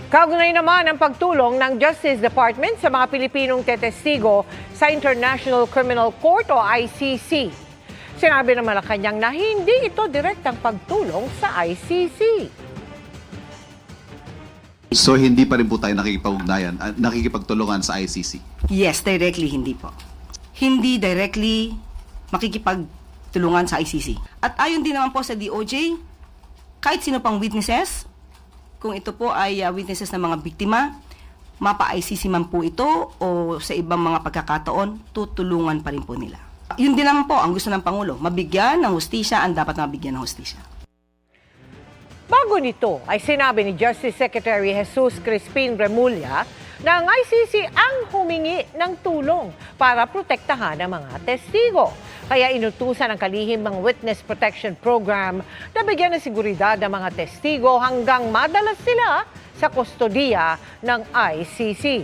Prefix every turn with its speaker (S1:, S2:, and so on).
S1: Kaugnay naman ang pagtulong ng Justice Department sa mga Pilipinong tetestigo sa International Criminal Court o ICC. Sinabi ng Malacanang na hindi ito direktang pagtulong sa ICC.
S2: So hindi pa rin po tayo nakikipagtulungan sa ICC?
S3: Yes, directly hindi po. Hindi directly makikipagtulungan sa ICC. At ayon din naman po sa DOJ, kahit sino pang witnesses, kung ito po ay witnesses ng mga biktima, mapa-ICC man po ito o sa ibang mga pagkakataon, tutulungan pa rin po nila. Yun din naman po ang gusto ng Pangulo, mabigyan ng hustisya ang dapat mabigyan ng hustisya.
S1: Bago nito ay sinabi ni Justice Secretary Jesus Crispin Remulla na ang ICC ang humingi ng tulong para protektahan ang mga testigo. Kaya inutusan ang kalihimang Witness Protection Program na bigyan ng seguridad ang mga testigo hanggang madalas sila sa kustodiya ng ICC.